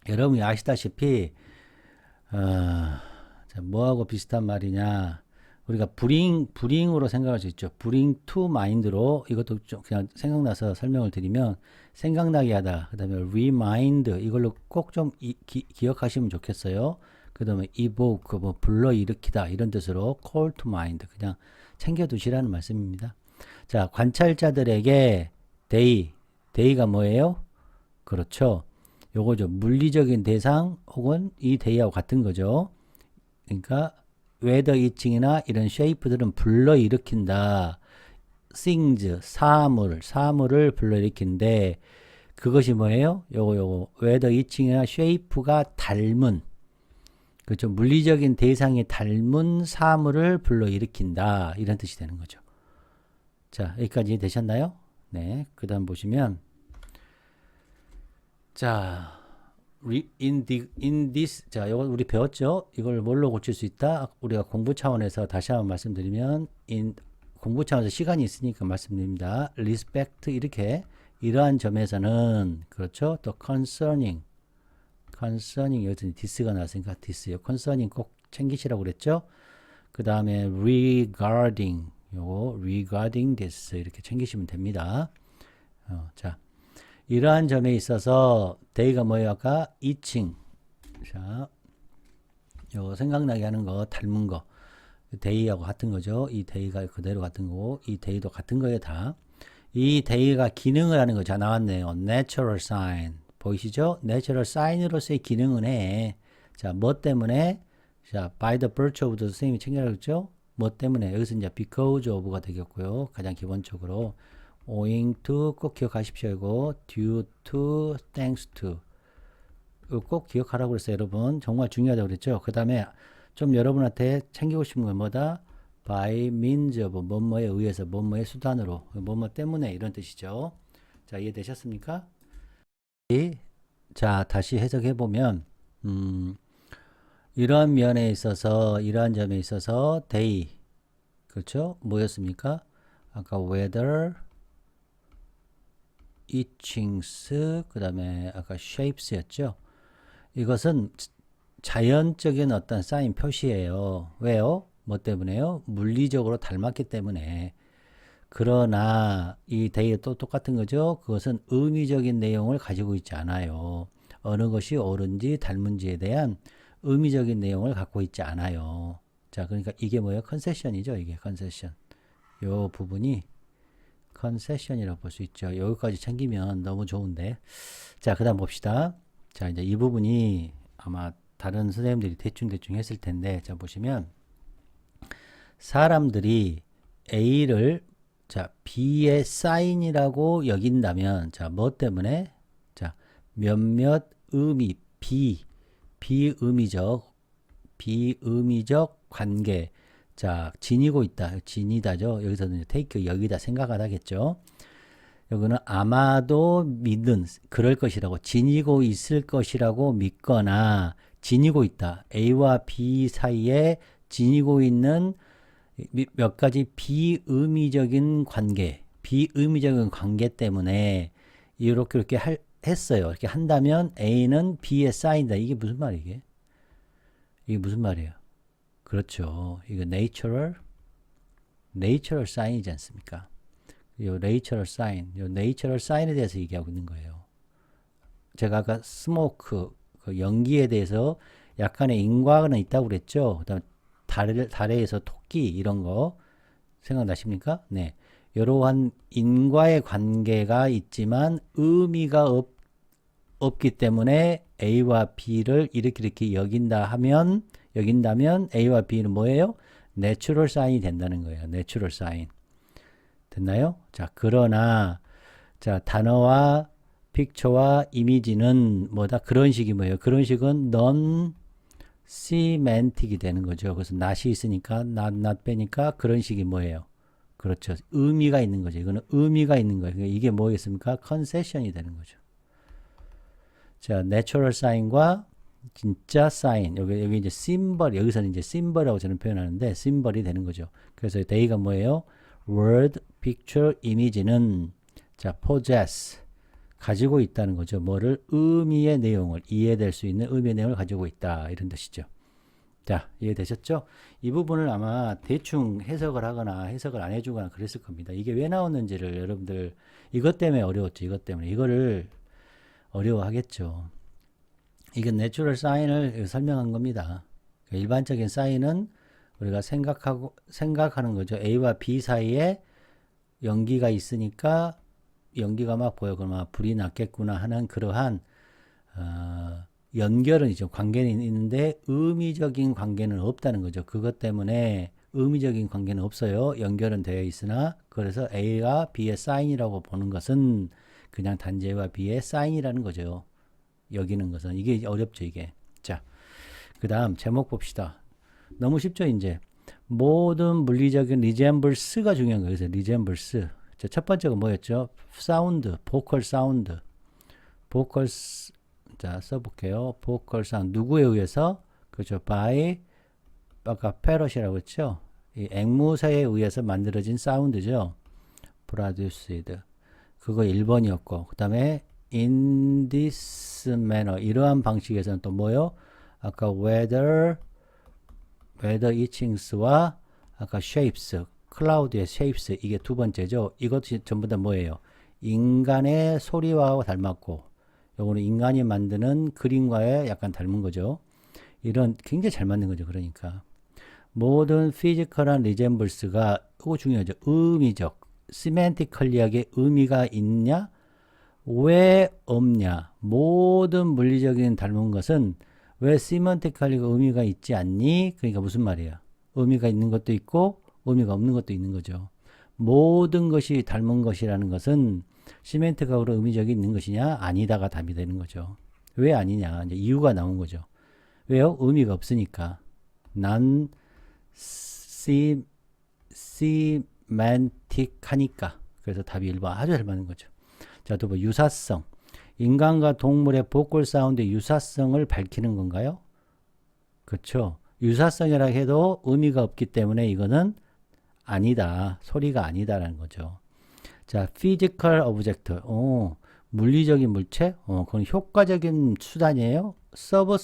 여러분이 아시다시피, 자, 뭐하고 비슷한 말이냐. 우리가 bring으로 생각할 수 있죠. bring to mind로, 이것도 좀 그냥 생각나서 설명을 드리면, 생각나게 하다. 그 다음에 remind, 이걸로 꼭 좀 기억하시면 좋겠어요. 그 다음에 evoke, 뭐 불러일으키다 이런 뜻으로 call to mind 그냥 챙겨두시라는 말씀입니다. 자, 관찰자들에게 day가 뭐예요? 그렇죠. 요거죠. 물리적인 대상 혹은 이 day하고 같은 거죠. 그러니까 whether 이칭이나 이런 shape들은 불러일으킨다. things, 사물을 불러일으킨데 그것이 뭐예요? 요거 whether 이칭이나 shape가 닮은 그렇죠. 물리적인 대상이 닮은 사물을 불러일으킨다. 이런 뜻이 되는 거죠. 자, 여기까지 되셨나요? 네. 그 다음 보시면, 자, in this, 자, 이거 우리 배웠죠? 이걸 뭘로 고칠 수 있다? 우리가 공부 차원에서 다시 한번 말씀드리면, 공부 차원에서 시간이 있으니까 말씀드립니다. respect, 이렇게 이러한 점에서는 그렇죠. 또 concerning 여기서 this가 나왔으니까 this요. concerning 꼭 챙기시라고 그랬죠. 그 다음에 regarding 요거 regarding this 이렇게 챙기시면 됩니다. 자, 이러한 점에 있어서 they가 뭐예요? 아까 이칭. 자, 요거 생각나게 하는 거 닮은 거 they하고 같은 거죠. 이 they가 그대로 같은 거고 이 they도 같은 거예요. 다. 이 they가 기능을 하는 거. 자, 나왔네요. natural sign 보이시죠? natural sign으로서의 기능은 해. 자, 뭐 때문에? 자, by the virtue of도 선생님이 챙겨라고 했죠? 뭐 때문에? 여기서 이제 because of가 되겠고요. 가장 기본적으로 owing to 꼭 기억하십시오. 이거 due to, thanks to 이거 꼭 기억하라고 그랬어요. 여러분 정말 중요하다고 그랬죠. 그 다음에 좀 여러분한테 챙기고 싶은 건 뭐다? by means of 뭐뭐에 의해서 뭐뭐의 수단으로 뭐뭐 때문에 이런 뜻이죠. 자, 이해되셨습니까? 자, 다시 해석해 보면 이러한 면에 있어서 이러한 점에 있어서 they 그렇죠? 뭐였습니까? 아까 whether itchings 그 다음에 아까 shapes였죠. 이것은 자연적인 어떤 사인 표시예요. 왜요? 뭐 때문에요? 물리적으로 닮았기 때문에. 그러나 이 대에 또 똑같은 거죠. 그것은 의미적인 내용을 가지고 있지 않아요. 어느 것이 옳은지 닮은지에 대한 의미적인 내용을 갖고 있지 않아요. 자, 그러니까 이게 뭐예요? 컨세션이죠. 이게 컨세션. 요 부분이 컨세션이라고 볼 수 있죠. 여기까지 챙기면 너무 좋은데. 자, 그 다음 봅시다. 자, 이제 이 부분이 아마 다른 선생님들이 대충 했을 텐데, 자, 보시면 사람들이 A를 자, B의 사인이라고 여긴다면, 자, 뭐 때문에? 자, 몇몇 의미, 비의미적 관계. 자, 지니고 있다. 지니다죠. 여기서는 take 여기다 생각하다겠죠. 여기는 아마도 믿는, 그럴 것이라고, 지니고 있을 것이라고 믿거나, 지니고 있다. A와 B 사이에 지니고 있는 몇 가지 비의미적인 관계 때문에 이렇게 했어요. 이렇게 한다면 A는 B의 사인이다. 이게 무슨 말이에요? 이게 무슨 말이에요? 그렇죠. 이거 natural sign이지 않습니까? 요 natural sign에 대해서 얘기하고 있는 거예요. 제가 아까 smoke, 그 연기에 대해서 약간의 인과는 있다고 그랬죠. 그다음 달에서 토끼 이런 거 생각나십니까? 네. 이러한 인과의 관계가 있지만 의미가 없기 때문에 A와 B를 이렇게 여긴다면 A와 B는 뭐예요? 내추럴 사인이 된다는 거예요. 내추럴 사인. 됐나요? 자, 그러나 자, 단어와 픽처와 이미지는 뭐다? 그런 식이 뭐예요? 그런 식은 non semantic이 되는 거죠. 그래서 not이 있으니까 not 빼니까 그런 식이 뭐예요? 그렇죠. 의미가 있는 거죠. 이거는 의미가 있는 거예요. 이게 뭐겠습니까? concession이 되는 거죠. 자, natural sign과 진짜 sign. 여기 이제 symbol, 여기서는 이제 symbol이라고 저는 표현하는데 symbol이 되는 거죠. 그래서 they가 뭐예요? word, picture, image는 자, possess 가지고 있다는 거죠. 뭐를? 의미의 내용을, 이해될 수 있는 의미의 내용을 가지고 있다. 이런 뜻이죠. 자, 이해되셨죠? 이 부분을 아마 대충 해석을 하거나 해석을 안 해주거나 그랬을 겁니다. 이게 왜 나왔는지를 여러분들 이것 때문에 어려웠죠. 이것 때문에. 이거를 어려워하겠죠. 이건 내추럴 사인을 설명한 겁니다. 일반적인 사인은 우리가 생각하는 거죠. A와 B 사이에 연기가 있으니까 연기가 막 보여. 그러면 불이 났겠구나 하는 그러한 연결은 있죠. 관계는 있는데 의미적인 관계는 없다는 거죠. 그것 때문에 의미적인 관계는 없어요. 연결은 되어 있으나 그래서 A와 B의 사인이라고 보는 것은 그냥 단지 A와 B의 사인이라는 거죠. 여기는 것은. 이게 어렵죠. 이게. 자, 그 다음 제목 봅시다. 너무 쉽죠. 이제 모든 물리적인 resemble가 중요한 거예요. 그래서 resembles. 자, 첫 번째가 뭐였죠? 사운드, 보컬 사운드. 보컬, 자, 써볼게요. 보컬 사운드. 누구에 의해서? 그렇죠. by, 아까 parrot이라고 했죠? 이 앵무새에 의해서 만들어진 사운드죠. produced. 그거 1번이었고, 그 다음에 in this manner 이러한 방식에서는 또 뭐요? 아까 weather itchings와 아까 shapes, cloud의 shapes 이게 두 번째죠. 이것이 전부 다 뭐예요? 인간의 소리와 닮았고, 요거는 인간이 만드는 그림과에 약간 닮은 거죠. 이런 굉장히 잘 맞는 거죠. 그러니까 모든 피지컬한 리젠블스가 이거 중요하죠. 의미적, 시멘티컬리하게 의미가 있냐? 왜 없냐? 모든 물리적인 닮은 것은 왜 시멘티컬리가 의미가 있지 않니? 그러니까 무슨 말이야? 의미가 있는 것도 있고 의미가 없는 것도 있는 거죠. 모든 것이 닮은 것이라는 것은 시멘티컬로 의미적이 있는 것이냐? 아니다가 답이 되는 거죠. 왜 아니냐? 이제 이유가 나온 거죠. 왜요? 의미가 없으니까. 난 시멘틱하니까. 그래서 답이 1번 아주 잘 맞는 거죠. 자, 또 뭐 유사성. 인간과 동물의 보컬 사운드의 유사성을 밝히는 건가요? 그렇죠. 유사성이라 해도 의미가 없기 때문에 이거는 아니다. 소리가 아니다라는 거죠. 자, physical object. 물리적인 물체? 그건 효과적인 수단이에요. 서브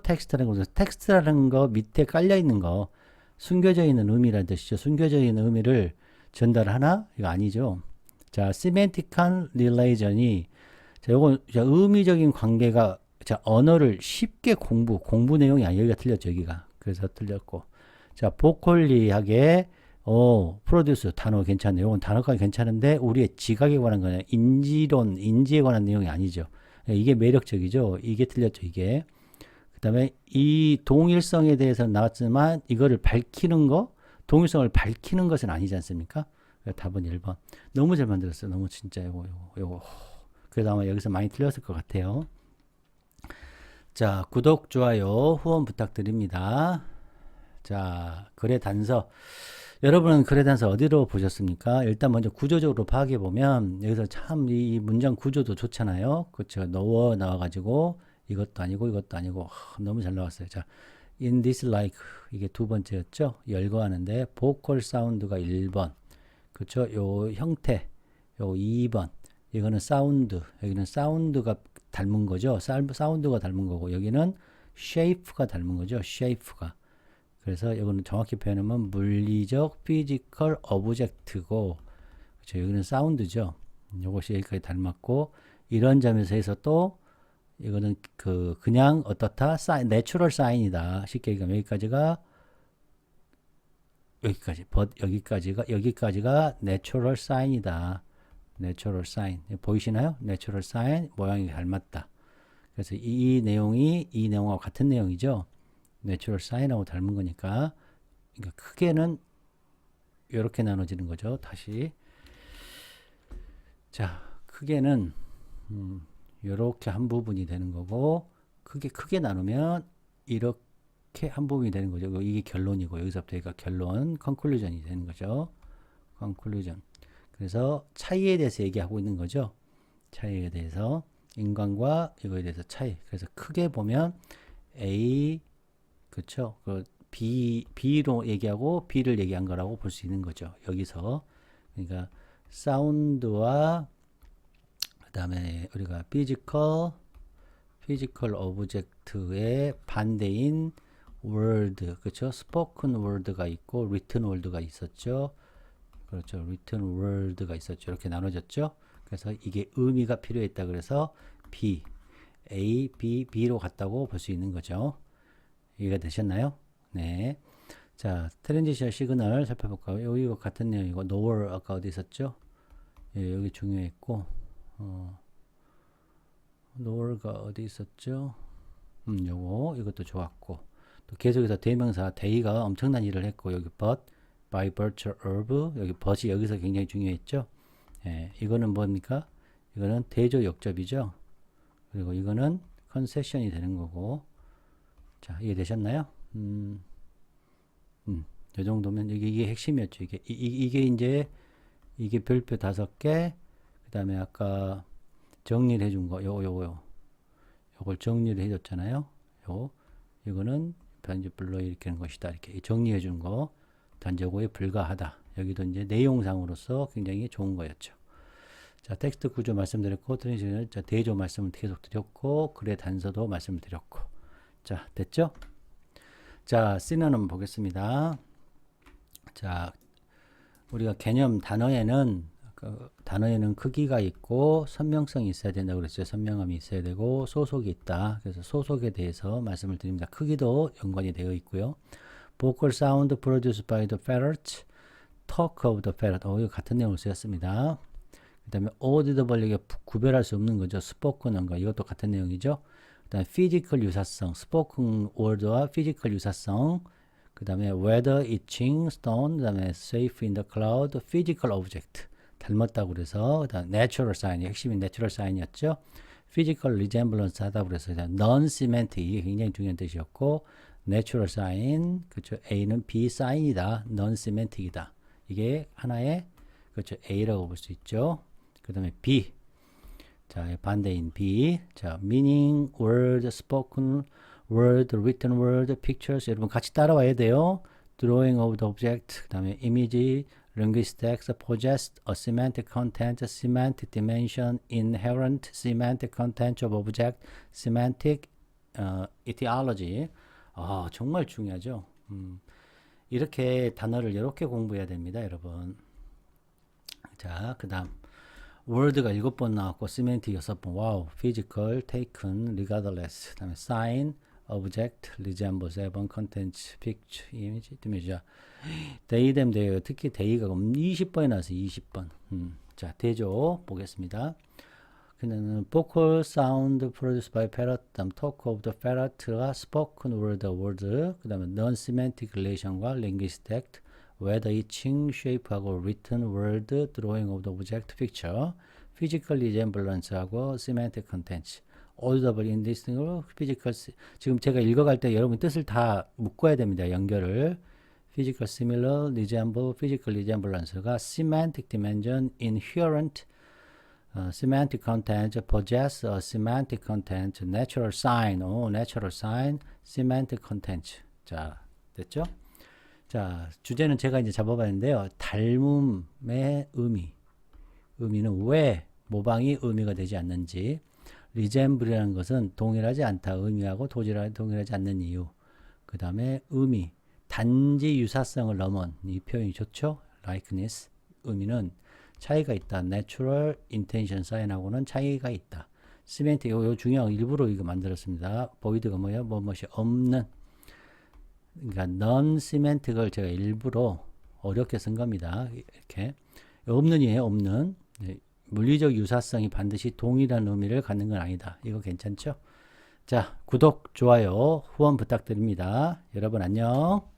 텍스트라는 거, 텍스트라는 거 밑에 깔려 있는 거, 숨겨져 있는 의미라는 뜻이죠. 숨겨져 있는 의미를 전달하나? 이거 아니죠. 자, semantic한 relation이, 자, 요건 의미적인 관계가, 자, 언어를 쉽게 공부 내용이 아니에요. 여기가 틀렸죠, 여기가. 그래서 틀렸고. 자, 보컬리하게, 프로듀스 단어 괜찮네요. 이건 단어가 괜찮은데, 우리의 지각에 관한 거냐. 인지에 관한 내용이 아니죠. 이게 매력적이죠. 이게 틀렸죠, 이게. 그 다음에 이 동일성에 대해서는 나왔지만, 이거를 밝히는 거, 동일성을 밝히는 것은 아니지 않습니까? 답은 1번. 너무 잘 만들었어요. 너무 진짜 요거. 그래서 아마 여기서 많이 틀렸을 것 같아요. 자, 구독, 좋아요, 후원 부탁드립니다. 자, 글의 단서. 여러분은 글의 단서 어디로 보셨습니까? 일단 먼저 구조적으로 파악해 보면 여기서 참 이 문장 구조도 좋잖아요. 그렇죠. 나와가지고 이것도 아니고 너무 잘 나왔어요. 자, in this like 이게 두 번째였죠. 열거하는데 보컬 사운드가 1번. 그렇죠. 요 형태 요 2번. 이거는 사운드. 여기는 사운드가 닮은 거죠. 사운드가 닮은 거고 여기는 쉐이프가 닮은 거죠. 쉐이프가. 그래서 이거는 정확히 표현하면 물리적 피지컬 오브젝트고 그렇죠. 여기는 사운드죠. 이것이 여기까지 닮았고 이런 점에서 해서 또 이거는 그냥 어떻다? 내추럴 사인이다. 쉽게 얘기하면 여기까지가 내추럴 사인이다. 내추럴 사인. 보이시나요? 내추럴 사인 모양이 닮았다. 그래서 이 내용이 이 내용과 같은 내용이죠. 내추럴 사인하고 닮은 거니까. 그러니까 크게는 이렇게 나눠지는 거죠. 다시. 자, 크게는 이렇게 한 부분이 되는 거고 크게 나누면 이렇게 한 부분이 되는 거죠. 이게 결론이고 여기서부터 여기가 결론, 컨클루전이 되는 거죠. 컨클루전. 그래서 차이에 대해서 얘기하고 있는 거죠. 차이에 대해서 인간과 이거에 대해서 차이. 그래서 크게 보면 A 그렇죠. B로 얘기하고 B를 얘기한 거라고 볼 수 있는 거죠. 여기서 그러니까 사운드와 그 다음에 우리가 피지컬 오브젝트의 반대인 word, 그렇죠? spoken word가 있고 written word가 있었죠. 그렇죠. written word가 있었죠. 이렇게 나눠졌죠. 그래서 이게 의미가 필요했다. 그래서 A, B로 갔다고 볼 수 있는 거죠. 이해가 되셨나요? 네. 자, 트랜지션 시그널 살펴볼까요? 여기가 같은 내용이고, nowhere 아까 어디 있었죠? 예, 여기 중요했고, nowhere가 어디 있었죠? 이것도 좋았고, 또 계속해서 대명사, they가 엄청난 일을 했고, 여기 but, by virtue of, 여기 but이 여기서 굉장히 중요했죠? 예, 이거는 뭡니까? 이거는 대조 역접이죠? 그리고 이거는 컨세션이 되는 거고, 자, 이해되셨나요? 이 정도면 이게 핵심이었죠. 이게 이제 이게 별표 5개, 그 다음에 아까 정리를 해준 거, 요걸 정리를 해줬잖아요. 이거는 변주 불러 일으키는 것이다. 이렇게 정리해준 거, 단적어에 불과하다. 여기도 이제 내용상으로서 굉장히 좋은 거였죠. 자, 텍스트 구조 말씀드렸고, 자, 대조 말씀을 계속 드렸고, 글의 단서도 말씀을 드렸고. 자, 됐죠? 자, 시노님 보겠습니다. 자, 우리가 개념 단어에는 크기가 있고 선명성이 있어야 된다고 그랬죠. 선명함이 있어야 되고 소속이 있다. 그래서 소속에 대해서 말씀을 드립니다. 크기도 연관이 되어 있고요. vocal sound produced by the ferret, talk of the ferret. 이거 같은 내용을 쓰였습니다. 그 다음에 audible, 이게 구별할 수 없는 거죠. spoken한 거. 이것도 같은 내용이죠. 그 다음에 physical 유사성, spoken word와 physical 유사성. 그 다음에 weather, itching, stone, 그 다음에 safe in the cloud, physical object. 닮았다고 그래서, 그다음 natural sign, 핵심이 natural sign이었죠. physical resemblance 하다고 그래서 non-semantic, 이게 굉장히 중요한 뜻이었고, natural sign, 그렇죠. A는 B sign이다, non-semantic이다. 이게 하나의, 그렇죠. A라고 볼 수 있죠. 그 다음에 B. 자, 반대인 B. 자, meaning, word, spoken, word, written word, pictures. 여러분 같이 따라와야 돼요. drawing of the object, 그 다음에 image, linguistics, possess a semantic content, semantic dimension, inherent semantic content of object, semantic etiology. 정말 중요하죠. 이렇게 단어를 이렇게 공부해야 됩니다, 여러분. 자, 그 다음 word가 7번 나왔고 semantic 6번. 와우. physical, taken, regardless. 그 다음에 sign, object, resemble, 7번, content, picture, image, dimension. they, them, their. 특히 they가 20번이 나와서 20번. 자, 대조 보겠습니다. 그는 vocal sound produced by parrot, 다음 talk of the parrot가 spoken word, word, 그 다음에 non-semantic relation과 linguistic, weather, itching, shape하고 written word, drawing of the object, picture, physical resemblance하고 semantic content, audible, indistinct, physical. 지금 제가 읽어갈 때 여러분 뜻을 다 묶어야 됩니다. 연결을. physical similar, resemble, physical resemblance가 semantic dimension, inherent, semantic content, possess, semantic content, natural sign, natural sign, semantic content. 자, 됐죠? 자, 주제는 제가 이제 잡아봤는데요. 닮음의 의미. 의미는 왜 모방이 의미가 되지 않는지. resemble이라는 것은 동일하지 않다. 의미하고 동일하지 않는 이유. 그 다음에 의미. 단지 유사성을 넘은 이 표현이 좋죠. likeness. 의미는 차이가 있다. natural intention sign하고는 차이가 있다. semantic, 요 중요한 일부러 이거 만들었습니다. void가 뭐야? 무엇이 없는. 그러니까 non-semantic을 제가 일부러 어렵게 쓴 겁니다. 이렇게. 없는이에요. 없는. 물리적 유사성이 반드시 동일한 의미를 갖는 건 아니다. 이거 괜찮죠? 자, 구독, 좋아요, 후원 부탁드립니다. 여러분 안녕.